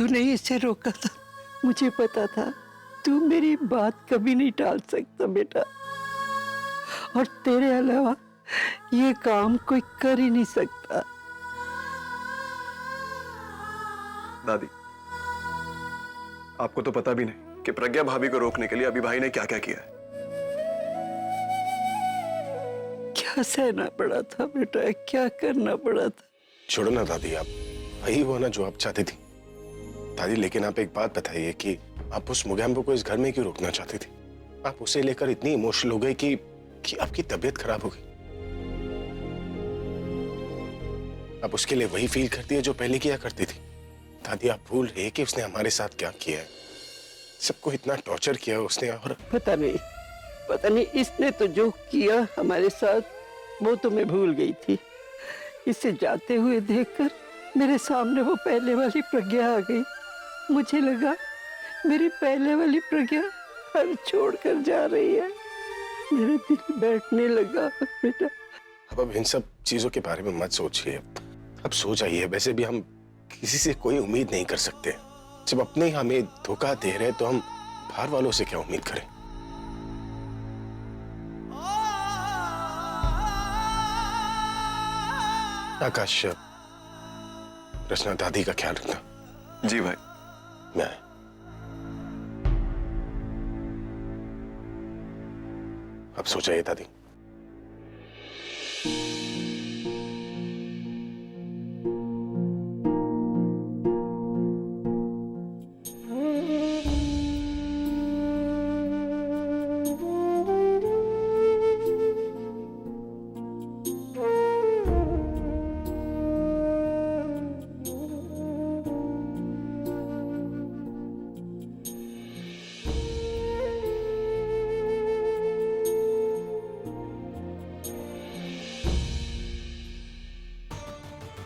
तूने इसे रोका था, मुझे पता था तू मेरी बात कभी नहीं टाल सकता बेटा, और तेरे अलावा ये काम कोई कर ही नहीं सकता। दादी, आपको तो पता भी नहीं कि प्रज्ञा भाभी को रोकने के लिए अभी भाई ने क्या क्या किया है। क्या सहना पड़ा था बेटा, क्या करना पड़ा था। छोड़ो ना दादी, आप वही हुआ ना जो आप चाहती थी। दादी लेकिन आप एक बात बताइए कि आप उस मुगैम्बो को इस घर में क्यों रोकना चाहती थी? आप उसे लेकर इतनी इमोशनल हो गई कि आपकी तबीयत खराब हो गई। आप उसके लिए वही फील करती है जो पहले किया करती थी। दादी आप भूल रही है कि उसने हमारे साथ क्या किया है। सबको इतना टॉर्चर किया उसने, और पता नहीं इसने तो जो किया हमारे साथ वो तो मैं भूल गई थी। इसे जाते हुए देखकर मेरे सामने वो पहले वाली प्रज्ञा आ गई। मुझे लगा मेरी पहले वाली प्रज्ञा घर छोड़कर जा रही है। मेरा दिल बैठने लगा बेटा। अब इन सब चीजों के बारे में मत सोचिए, अब सो जाइए। वैसे भी हम किसी से कोई उम्मीद नहीं कर सकते। जब अपने ही हमें धोखा दे रहे तो हम बाहर वालों से क्या उम्मीद करें? आकाश, रचना दादी का ख्याल रखना। जी भाई। मैं अब सो जाइए दादी।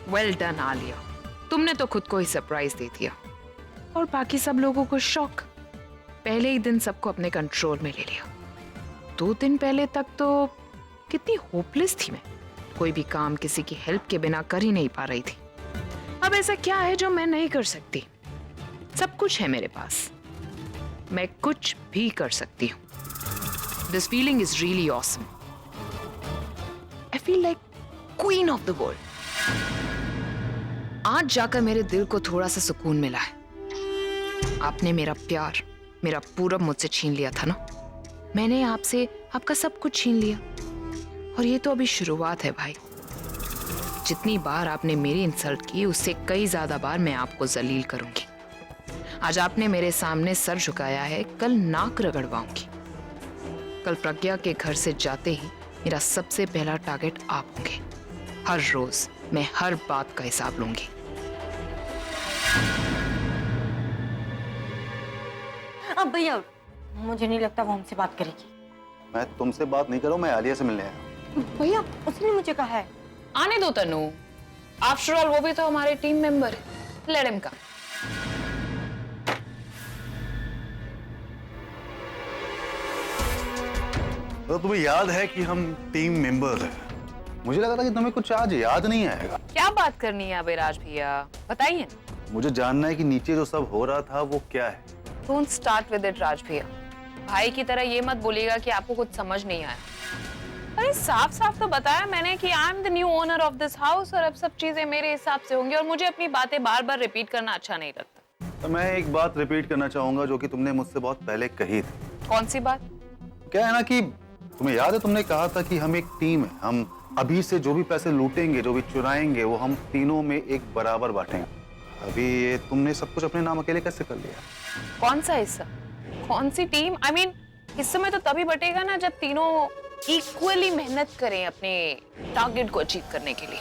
वेल डन आलिया, तुमने तो खुद को ही सरप्राइज दे दिया और बाकी सब लोगों को शॉक। पहले ही दिन सबको अपने कंट्रोल में ले लिया। 2 दिन पहले तक तो कितनी होपलेस थी मैं, कोई भी काम किसी की हेल्प के बिना कर ही नहीं पा रही थी। अब ऐसा क्या है जो मैं नहीं कर सकती? सब कुछ है मेरे पास, मैं कुछ भी कर सकती हूँ। This feeling is really awesome. I feel like queen of the world. आज जाकर मेरे दिल को थोड़ा सा सुकून मिला है। आपने मेरा प्यार, मेरा पूरब मुझसे छीन लिया था ना, मैंने आपसे आपका सब कुछ छीन लिया। और ये तो अभी शुरुआत है भाई। जितनी बार आपने मेरी इंसल्ट की उससे कई ज्यादा बार मैं आपको जलील करूंगी। आज आपने मेरे सामने सर झुकाया है, कल नाक रगड़वाऊंगी। कल प्रज्ञा के घर से जाते ही मेरा सबसे पहला टारगेट आप होंगे। हर रोज मैं हर बात का हिसाब लूंगी। अब भैया मुझे नहीं लगता वो हमसे बात करेगी। मैं तुमसे बात नहीं कर रहा हूं, मैं आलिया से मिलने आया हूं। भैया उसने मुझे कहा है। आने दो तनु, आफ्टर ऑल वो भी तो हमारे टीम मेंबर है। Let him come. तो तुम्हें याद है कि हम टीम मेंबर हैं। मुझे लगा था कि तुम्हें कुछ आज याद नहीं आएगा। क्या बात करनी है अभिराज भैया, बताइए। मुझे जानना है कि नीचे जो सब हो रहा था वो क्या है। डोंट स्टार्ट विद इट राज भैया। भाई की तरह ये मत बोलिएगा कि आपको कुछ समझ नहीं आया। अरे साफ साफ तो बताया मैंने कि I am the new owner of this house और अब सब चीजें मेरे हिसाब से होंगी और मुझे अपनी बातें बार बार रिपीट करना अच्छा नहीं लगता। तो मैं एक बात रिपीट करना चाहूंगा जो कि तुमने मुझसे बहुत पहले कही थी। कौन सी बात? क्या है ना कि तुम्हें याद है तुमने कहा था कि हम एक टीम है, हम अभी से जो भी पैसे लूटेंगे, जो भी चुराएंगे, वो हम तीनों में एक बराबर बांटेंगे। अभी ये तुमने सब कुछ अपने नाम अकेले कैसे कर लिया? कौन सा हिस्सा, कौन सी टीम? आई मीन हिस्से में तो तभी बटेगा ना जब तीनों इक्वली मेहनत करें अपने टारगेट को अचीव करने के लिए।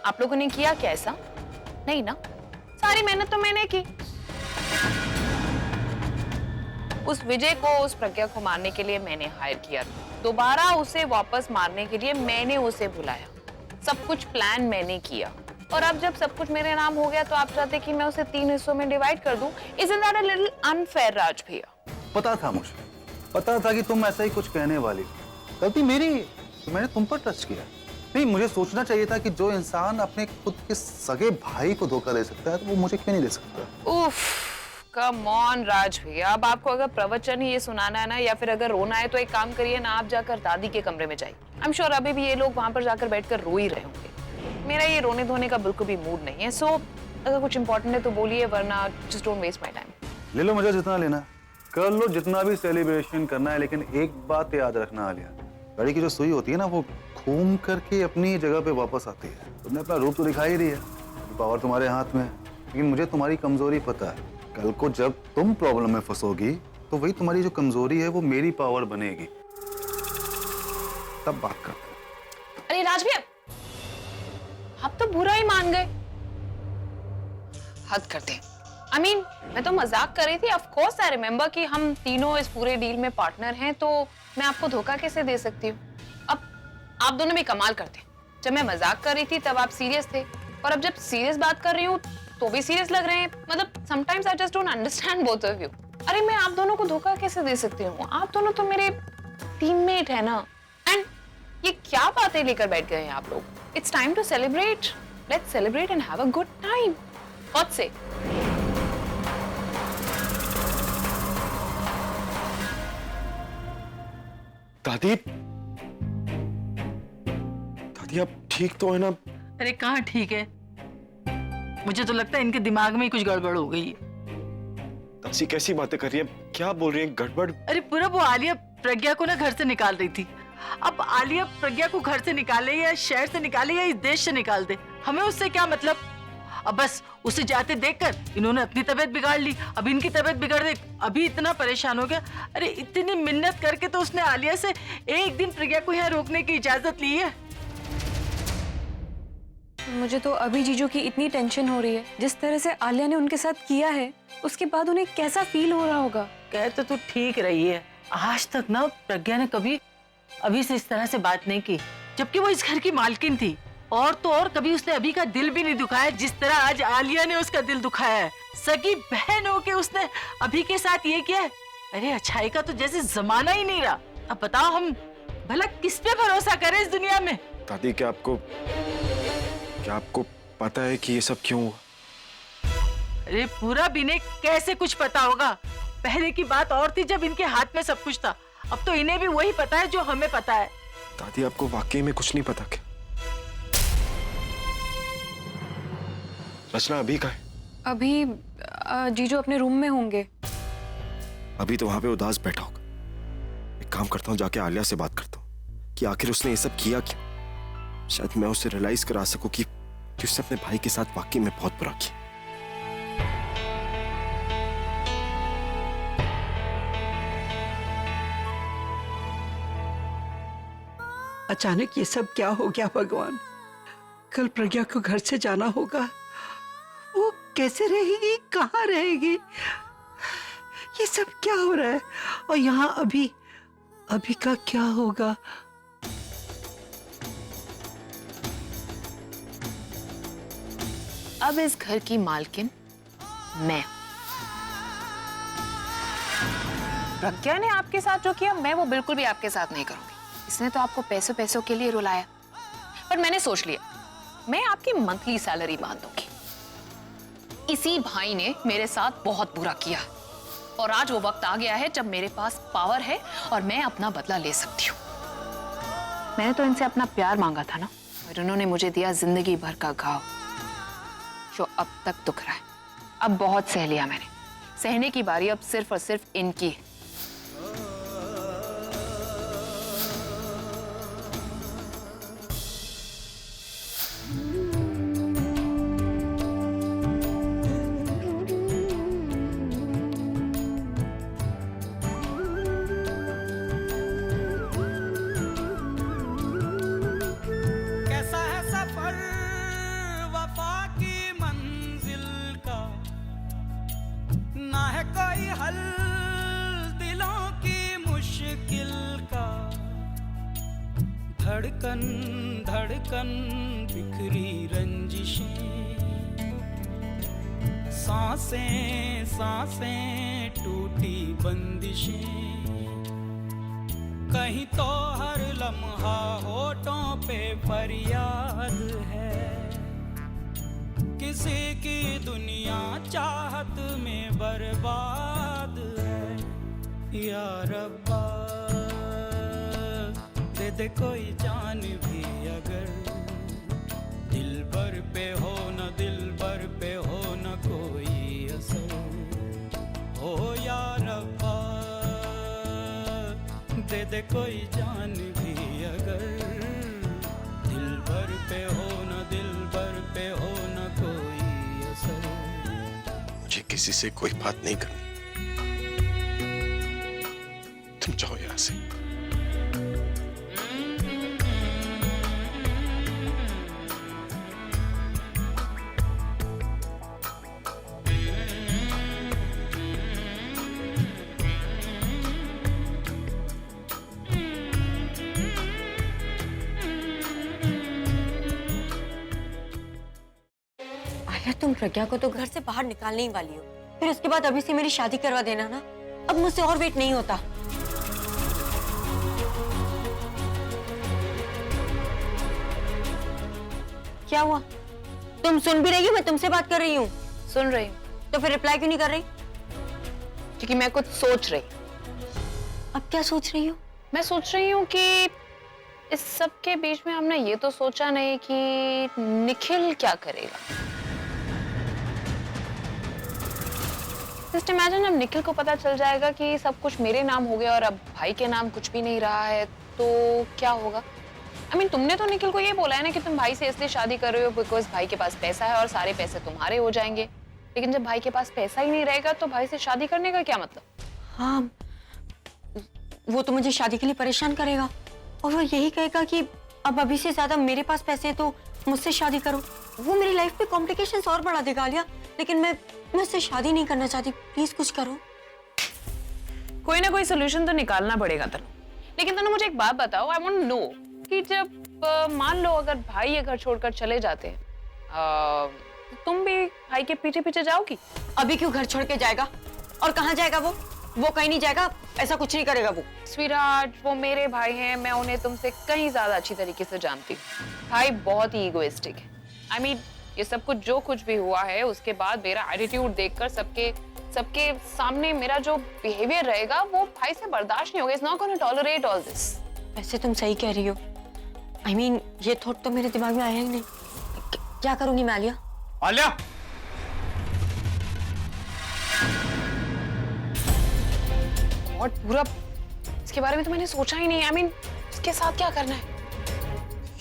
आप लोगों ने किया क्या ऐसा? नहीं ना, सारी मेहनत तो मैंने की। उस विजय को, उस प्रज्ञा को मारने के लिए मैंने हायर किया, दोबारा उसे वापस मारने के लिए मैंने उसे बुलाया। सब कुछ प्लान मैंने किया और अब जब सब कुछ मेरे नाम हो गया तो आप चाहते कि मैं उसे 3 हिस्सों में डिवाइड कर दूं? Isn't that a little unfair, राज भैया? पता था मुझे, पता था कि तुम ऐसा ही कुछ कहने वाली। गलती मेरी, तो मैंने तुम पर ट्रस्ट किया। नहीं, मुझे सोचना चाहिए था कि जो इंसान अपने खुद के सगे भाई को धोखा दे सकता है तो वो मुझे क्यों नहीं दे सकता। उफ, कम ऑन राज भैया, अब आपको अगर प्रवचन ही ये सुनाना है ना, या फिर अगर रोना है तो एक काम करिए ना, आप जाकर दादी के कमरे में जाइए। आई एम श्योर अभी भी ये लोग वहां पर जाकर बैठकर रो ही रहे होंगे। मेरा ये रोने धोने का बिल्कुल भी मूड नहीं है। सो अगर कुछ इंपॉर्टेंट है तो बोलिए, वरना just don't waste my time. ले लो मजा जितना लेना, कर लो जितना भी सेलिब्रेशन करना है, लेकिन एक बात याद रखना आलिया, गाड़ी की जो सुई होती है ना वो घूम करके अपनी जगह पे वापस आती है। तुमने अपना रूप तो दिखा ही दिया, पावर तुम्हारे हाथ में है, लेकिन मुझे तुम्हारी कमजोरी पता है। कल को जब तुम प्रॉब्लम में फंसोगी तो वही तुम्हारी जो कमजोरी है वो मेरी पावर बनेगी, तब बात करते हैं। अरे राज भैया, आप तो बुरा ही मान गए, हद करते हैं। I mean, मैं तो मजाक कर रही थी। ऑफ कोर्स आई रिमेम्बर कि हम तीनों इस पूरे डील में पार्टनर हैं, तो मैं आपको धोखा कैसे दे सकती हूँ। अब आप दोनों भी कमाल करते हैं, जब मैं मजाक कर रही थी तब आप सीरियस थे, और अब जब सीरियस बात कर रही हूँ तो भी सीरियस लग रहे हैं। मतलब sometimes I just don't understand both of you. अरे मैं आप दोनों को धोखा कैसे दे सकती हूँ, आप दोनों तो मेरे टीममेट है ना। एंड ये क्या बातें लेकर बैठ गए हैं आप लोग। It's time to celebrate, let's celebrate and have a good time. What say? दादी, दादी आप ठीक तो है ना? अरे कहाँ ठीक है, मुझे तो लगता है इनके दिमाग में ही कुछ गड़बड़ हो गई है। दादी कैसी बातें कर रही है, क्या बोल रही है? गड़बड़? अरे पूरा वो आलिया प्रज्ञा को ना घर से निकाल रही थी। अब आलिया प्रज्ञा को घर से निकाले या शहर से निकाले या इस देश से निकाल दे, हमें उससे क्या मतलब। अब बस उसे जाते देखकर इन्होंने अपनी तबीयत बिगाड़ ली, अब इनकी तबीयत बिगड़ गई, अभी इतना परेशान हो गया। अरे इतनी मिन्नत करके तो उसने आलिया से एक दिन प्रज्ञा को यहाँ रोकने की इजाजत ली है। मुझे तो अभी जीजू की इतनी टेंशन हो रही है, जिस तरह से आलिया ने उनके साथ किया है, उसके बाद उन्हें कैसा फील हो रहा होगा। कह तो तू ठीक रही है, आज तक ना प्रज्ञा ने कभी अभी से इस तरह से बात नहीं की, जबकि वो इस घर की मालकिन थी। और तो और कभी उसने अभी का दिल भी नहीं दुखाया जिस तरह आज आलिया ने उसका दिल दुखाया है। सगी बहन होके उसने अभी के साथ ये किया है। अरे अच्छाई का तो जैसे जमाना ही नहीं रहा। अब बताओ हम भला किस पे भरोसा करें इस दुनिया में। दादी क्या आपको पता है कि ये सब क्यों हुआ? अरे पूरा भी नहीं कैसे कुछ पता होगा। पहले की बात और थी जब इनके हाथ में सब कुछ था, अब तो इन्हें भी वही पता है जो हमें पता है। दादी आपको वाकई में कुछ नहीं पता क्या? रचना अभी कहाँ है? अभी जीजू अपने रूम में होंगे। अभी तो वहां पे उदास बैठा होगा। एक काम करता हूँ, जाके आलिया से बात करता हूँ कि आखिर उसने ये सब किया क्यों। शायद मैं उसे रियलाइज करा सकूं कि उसने अपने भाई के साथ वाकई में बहुत बुरा किया। अचानक ये सब क्या हो गया भगवान। कल प्रज्ञा को घर से जाना होगा, वो कैसे रहेगी, कहाँ रहेगी, ये सब क्या हो रहा है। और यहाँ अभी का क्या होगा। अब इस घर की मालकिन मैं। प्रज्ञा ने आपके साथ जो किया मैं वो बिल्कुल भी आपके साथ नहीं करूंगी। इसने तो आपको पैसों के लिए रुलाया, पर मैंने सोच लिया मैं आपकी मंथली सैलरी बांध दूंगी। इसी भाई ने मेरे साथ बहुत बुरा किया, और आज वो वक्त आ गया है जब मेरे पास पावर है और मैं अपना बदला ले सकती हूँ। मैंने तो इनसे अपना प्यार मांगा था ना, और उन्होंने मुझे दिया जिंदगी भर का घाव जो अब तक दुख रहा है। अब बहुत सह लिया मैंने, सहने की बारी अब सिर्फ और सिर्फ इनकी है। धड़कन धड़कन बिखरी रंजिशें, सांसें सांसें टूटी बंदिशें, कहीं तो हर लम्हा होठों पे फरियाद है। किसी की दुनिया चाहत में बर्बाद है। या रब्बा दे दे कोई जान भी अगर, दिल भर पे हो न दिल भर पे हो न कोई असर। हो या रब्बा दे दे कोई जान भी अगर, दिल भर पे हो न दिल भर पे हो न कोई असर। मुझे किसी से कोई बात नहीं करनी, तुम जाओ यहां से। तुम प्रज्ञा को तो घर से बाहर निकालने ही वाली हो, फिर उसके बाद अभी से मेरी शादी करवा देना ना। अब मुझसे और वेट नहीं होता। क्या हुआ? तुम सुन भी रही हो? मैं तुमसे बात कर रही हूँ। सुन रही हूँ। तो फिर रिप्लाई क्यों नहीं कर रही? क्योंकि मैं कुछ सोच रही। अब क्या सोच रही हो? मैं सोच रही हूँ कि इस सब के बीच में हमने ये तो सोचा नहीं कि निखिल क्या करेगा। जस्ट इमेजिन अब निखिल को पता चल जाएगा कि सब कुछ मेरे नाम हो गया और अब भाई के नाम कुछ भी नहीं रहा है, तो क्या होगा? I mean, तुमने तो निखिल को ये बोला है ना कि तुम भाई से इसलिए शादी कर रहे हो बिकॉज भाई के पास पैसा है और सारे पैसे तुम्हारे हो जाएंगे। लेकिन जब भाई के पास पैसा ही नहीं रहेगा तो भाई से शादी करने का क्या मतलब? हाँ, वो तो मुझे शादी के लिए परेशान करेगा और वो यही कहेगा कि अब अभी से ज्यादा मेरे पास पैसे हैं तो मुझसे शादी करो। वो मेरी लाइफ में कॉम्प्लिकेशंस और बढ़ा देगा आलिया। लेकिन मैं उससे शादी नहीं करना चाहती। प्लीज कुछ करो। कोई ना कोई सोल्यूशन तो निकालना पड़ेगा तनु। लेकिन तनु मुझे एक बात बताओ, आई वांट नो कि जब मान लो अगर भाई ये घर छोड़कर चले जाते हैं, तो तुम भी भाई के पीछे पीछे जाओगी? अभी क्यों घर छोड़ के जाएगा? और कहाँ जाएगा वो? वो कहीं नहीं जाएगा, ऐसा कुछ नहीं करेगा वो। स्वीटहार्ट, वो मेरे भाई हैं, मैं उन्हें तुमसे कहीं ज्यादा अच्छी तरीके से जानती हूँ। भाई बहुत ही ईगोइस्टिक है। आई मीन, ये सब कुछ जो कुछ भी हुआ है उसके बाद मेरा एटीट्यूड देखकर सबके सामने मेरा जो बिहेवियर रहेगा वो भाई से बर्दाश्त नहीं होगा। It's not gonna tolerate all this. वैसे तुम सही कह रही हो। आई मीन, ये थॉट तो मेरे दिमाग में आया ही नहीं। क्या करूंगी मैं आलिया? आलिया! और पूरा इसके बारे में तो मैंने सोचा ही नहीं। आई मीन, उसके साथ क्या करना है?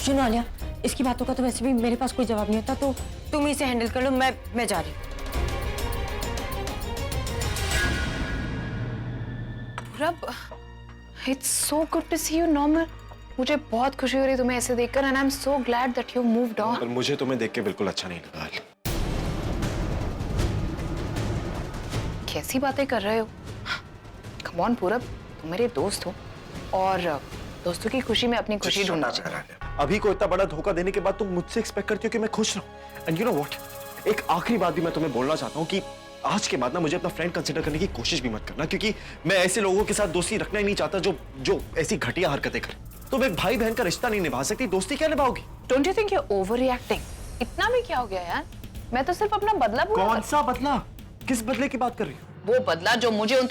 सुनो आलिया, इसकी बातों का तो वैसे भी मेरे पास कोई जवाब नहीं होता, तो तुम इसे हैंडल कर लो। मैं जा रही हूँ। Rab, it's so good to see you normal. मुझे बहुत खुशी हो रही है तुम्हें ऐसे देखकर and I am so glad that you moved on. पर मुझे तुम्हें देख के बिल्कुल अच्छा नहीं लगा। कैसी बातें कर रहे हो? कम ऑन पूरब, तुम मेरे दोस्त हो और दोस्तों की खुशी में अपनी खुशी ढूंढना चाहिए। अभी को इतना बड़ा धोखा देने के बाद तुम मुझसे एक्सपेक्ट करती हो कि मैं खुश रहूं। एंड यू नो व्हाट, एक आखिरी बात भी मैं तुम्हें बोलना चाहता हूँ कि आज के बाद ना मुझे अपना फ्रेंड कंसीडर करने की कोशिश भी मत करना, क्योंकि मैं ऐसे लोगों के साथ दोस्ती रखना ही नहीं चाहता जो ऐसी घटिया हरकतें करें। तुम एक भाई बहन का रिश्ता नहीं निभा सकती, दोस्ती क्या निभाओगी? Don't you think you are overreacting? इतना भी क्या हो गया यार? मैं तो सिर्फ अपना बदला पूरा कौन सा बदला? किस बदले की बात कर रही हो? वो बदला जो मुझे उन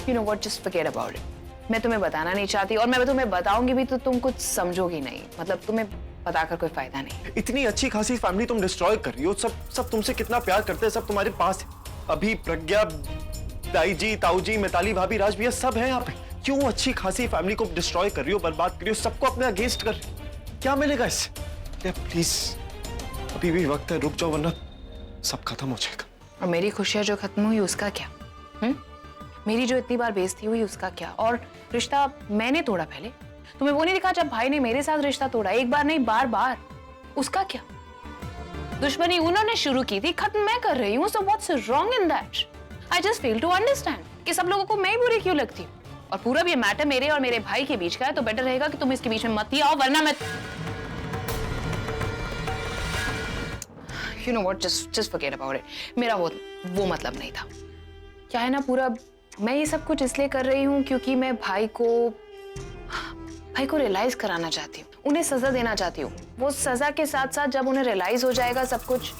You know what, just forget about it. मैं तुम्हें बताना नहीं चाहती और मैं तुम्हें बताऊंगी भी तो तुम कुछ समझोगी नहीं। मतलब तुम्हें बताकर कोई फायदा नहीं। इतनी अच्छी खासी फैमिली तुम डिस्ट्रॉय कर रही हो। सब तुमसे कितना प्यार करते हैं, सब तुम्हारे पास है। अभी प्रज्ञा, दाई जी, ताऊ जी, मिताली भाभी, राज भैया सब है यहाँ पे। क्यों अच्छी खासी फैमिली को डिस्ट्रॉय कर रही हो, बर्बाद कर रही हो, सबको अपने अगेंस्ट कर रही हो? क्या मिलेगा इससे? प्लीज अभी भी वक्त है, रुक जाओ वरना सब खत्म हो जाएगा। और मेरी खुशियां जो खत्म हुई उसका क्या? मेरी जो इतनी बार बेइज्जती हुई उसका क्या? और रिश्ता मैंने तोड़ा पहले, तुम्हें वो नहीं दिखा जब भाई ने मेरे साथ रिश्ता तोड़ा, एक बार नहीं बार बार, उसका क्या? दुश्मनी उन्होंने शुरू की थी, खत्म मैं कर रही हूँ। So what's wrong in that? I just fail to understand कि सब लोगों को मैं ही बुरी क्यों लगती हूँ। और पूरा ये मैटर मेरे और मेरे भाई के बीच का है, तो बेटर रहेगा कि तुम इसके बीच में मत ही आओ, वरना मैं You know what, just forget about it. मेरा वो मतलब नहीं था। क्या है ना पूरब, मैं ये सब कुछ इसलिए कर रही हूँ क्योंकि मैं भाई को रियलाइज कराना चाहती हूँ, उन्हें सजा देना चाहती हूँ। वो सजा के साथ साथ जब उन्हें रियलाइज हो जाएगा सब कुछ,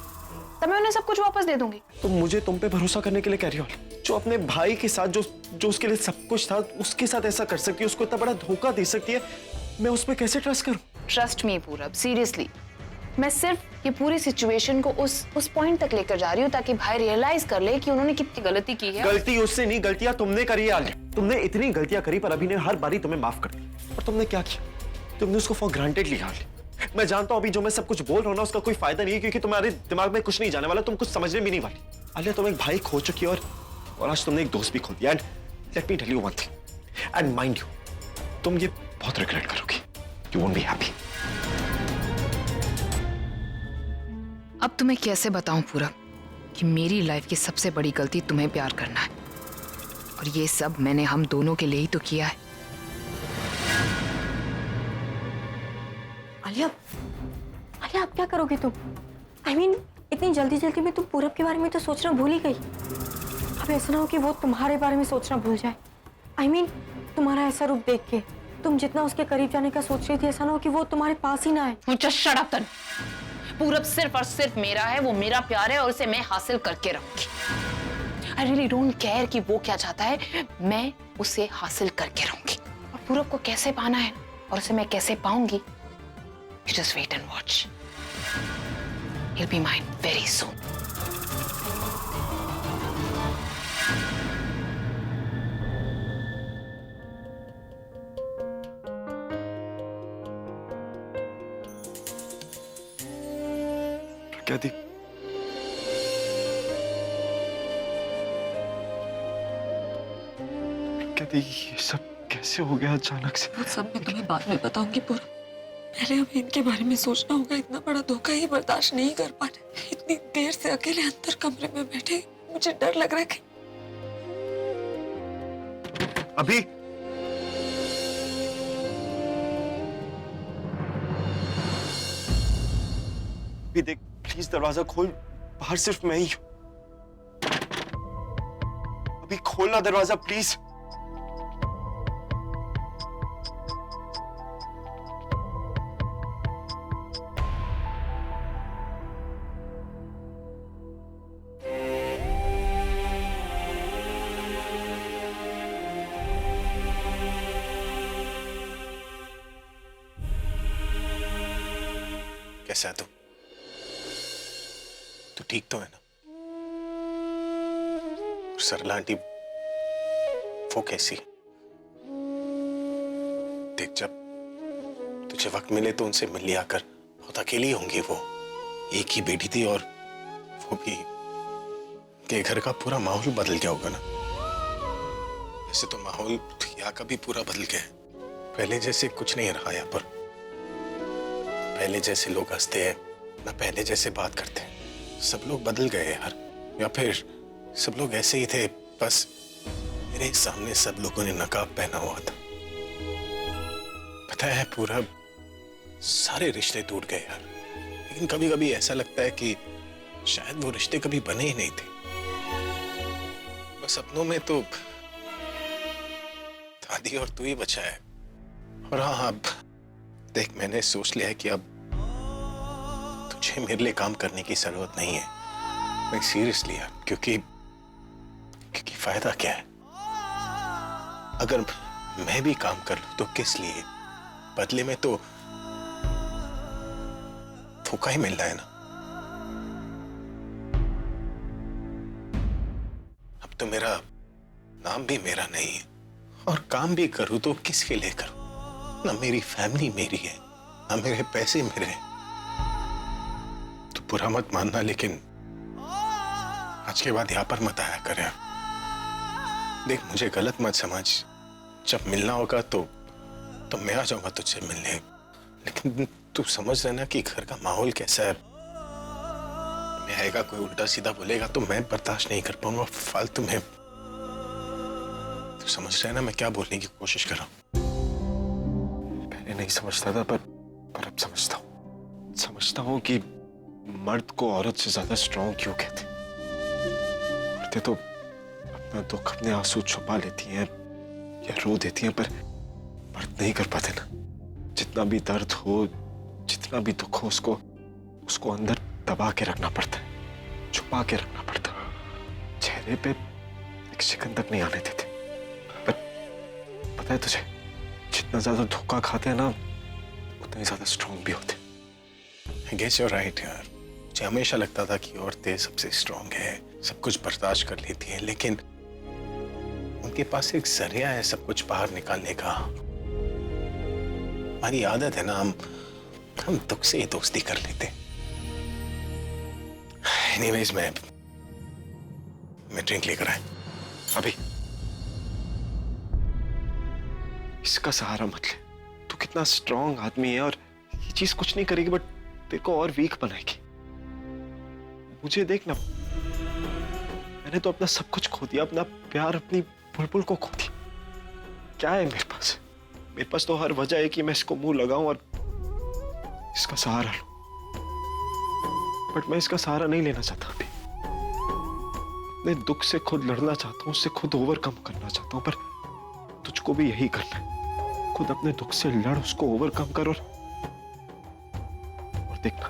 तब मैं उन्हें सब कुछ वापस दे दूंगी। तो मुझे तुम पे भरोसा करने के लिए कह रही हो? जो अपने भाई के साथ जो उसके लिए सब कुछ था, उसके साथ ऐसा कर सकती है, उसको इतना बड़ा धोखा दे सकती है, मैं उस पर कैसे ट्रस्ट करूं? ट्रस्ट मी पूरब, सीरियसली मैं सिर्फ ये पूरी सिचुएशन को उस पॉइंट तक लेकर जा रही हूँ ताकि भाई रियलाइज कर ले कि उन्होंने कितनी गलती की है। गलती उससे नहीं, गलतियां तुमने करी है आलिया। तुमने इतनी गलतियां करी पर अभी ने हर बारी तुम्हें माफ कर दी। और तुमने क्या किया? तुमने उसको फॉर ग्रांटेड लिया आलिया। मैं जानता हूं अभी जो मैं सब कुछ बोल रहा हूं ना उसका कोई फायदा नहीं है, क्योंकि तुम्हारे दिमाग में कुछ नहीं जाने वाला, तुम कुछ समझने भी नहीं वाली। आलिया तुम एक भाई खो चुकी हो और आज तुमने एक दोस्त भी खो दिया। And let me tell you one thing, and mind you, तुम ये बहुत रिग्रेट करोगी। You won't be happy. अब तुम्हें कैसे बताऊं पूरब कि मेरी लाइफ की सबसे बड़ी गलती तुम्हें प्यार करना है, और ये सब मैंने हम दोनों के लिए ही तो किया है। आलिया, आलिया अब क्या करोगी तुम? I mean, इतनी जल्दी जल्दी में तुम पूरब के बारे में तो सोचना भूल ही गई। अब ऐसा ना हो कि वो तुम्हारे बारे में सोचना भूल जाए। I mean, तुम्हारा ऐसा रूप देख के तुम जितना उसके करीब जाने का सोच रही थी, ऐसा ना हो कि वो तुम्हारे पास ही ना आए। Just shut up, तनु। पूरब सिर्फ और सिर्फ मेरा है, वो मेरा प्यार है और उसे मैं हासिल करके रहूंगी। I really don't care कि वो क्या चाहता है, मैं उसे हासिल करके रहूंगी। और पूरब को कैसे पाना है और उसे मैं कैसे पाऊंगी, you just wait and watch. He'll be mine very soon. क्या दी? क्या दी? ये सब कैसे हो गया अचानक से? वो सब मैं तुम्हें बाद में बताऊंगी पूरब। पहले हमें इनके बारे में सोचना होगा। इतना बड़ा धोखा ही बर्दाश्त नहीं कर पा रहे। इतनी देर से अकेले अंदर कमरे में बैठे, मुझे डर लग रहा है कि अभी देख, प्लीज दरवाजा खोल, बाहर सिर्फ मैं ही हूं। अभी खोलना दरवाजा प्लीज। कैसा है तू? तू ठीक तो है ना? और सरला आंटी वो कैसी? देख, जब तुझे वक्त मिले तो उनसे मिल लिया कर। बहुत अकेली होंगी वो, एक ही बेटी थी और वो भी के घर का पूरा माहौल बदल गया होगा ना। वैसे तो माहौल यहाँ का भी पूरा बदल गया है। पहले जैसे कुछ नहीं रहा यहाँ पर। पहले जैसे लोग हंसते हैं ना, पहले जैसे बात करते हैं। सब लोग बदल गए यार, या फिर सब लोग ऐसे ही थे, बस मेरे सामने सब लोगों ने नकाब पहना हुआ था। पता है पूरा सारे रिश्ते टूट गए यार। लेकिन कभी कभी ऐसा लगता है कि शायद वो रिश्ते कभी बने ही नहीं थे। बस अपनों में तो दादी और तू ही बचा है। और हाँ, अब देख, मैंने सोच लिया है कि अब तुझे मेरे लिए काम करने की जरूरत नहीं है। मैं सीरियसली यार, क्योंकि फायदा क्या है? अगर मैं भी काम कर लूं तो किस लिए? बदले में तो धोखा ही मिल रहा है ना। अब तो मेरा नाम भी मेरा नहीं है, और काम भी करूं तो किसके लिए करूं? ना मेरी फैमिली मेरी है, ना मेरे पैसे मेरे हैं। तो बुरा मत मानना, लेकिन आज के बाद यहाँ पर मत आया कर यार। देख, मुझे गलत मत समझ। जब मिलना होगा तो मैं आ जाऊंगा तुझसे मिलने। लेकिन तू समझ रहा ना कि घर का माहौल कैसा है। मैं आएगा, कोई उल्टा सीधा बोलेगा तो मैं बर्दाश्त नहीं कर पाऊंगा फालतू में। तू समझ रहा है ना मैं क्या बोलने की कोशिश कर रहा हूँ? पहले नहीं समझता था, पर अब समझता हूँ। समझता हूँ कि मर्द को औरत से ज्यादा स्ट्रांग क्यों कहते। औरतें तो अपना दुख, अपने आंसू छुपा लेती हैं या रो देती हैं, पर मर्द नहीं कर पाते ना। जितना भी दर्द हो, जितना भी दुख हो, उसको अंदर दबा के रखना पड़ता है, छुपा के रखना पड़ता है। चेहरे पे एक शिकन तक नहीं आने देते। पर पता है तुझे, जितना ज्यादा धोखा खाते हैं ना, उतना ही ज्यादा स्ट्रॉन्ग भी होते। I guess you're right यार। मुझे हमेशा लगता था कि औरतें सबसे स्ट्रॉन्ग है, सब कुछ बर्दाश्त कर लेती हैं, लेकिन उनके पास एक जरिया है सब कुछ बाहर निकालने का। हमारी आदत है ना, हम दुख से ही दोस्ती कर लेते। एनीवेज मैं ड्रिंक लेकर आया। अभी इसका सहारा मत ले। तू कितना स्ट्रॉन्ग आदमी है और ये चीज कुछ नहीं करेगी, बट तेरे को और वीक बनाएगी। मुझे देख ना, मैंने तो अपना सब कुछ खो दिया, अपना प्यार, अपनी बुलबुल को खो दिया। क्या है मेरे पास? मेरे पास तो हर वजह है कि मैं इसको मुंह लगाऊं और इसका सहारा लूं, बट मैं इसका सहारा नहीं लेना चाहता। अभी अपने दुख से खुद लड़ना चाहता हूं, उससे खुद ओवरकम करना चाहता हूं, पर तुझको भी यही करना है। खुद अपने दुख से लड़, उसको ओवरकम कर और देखना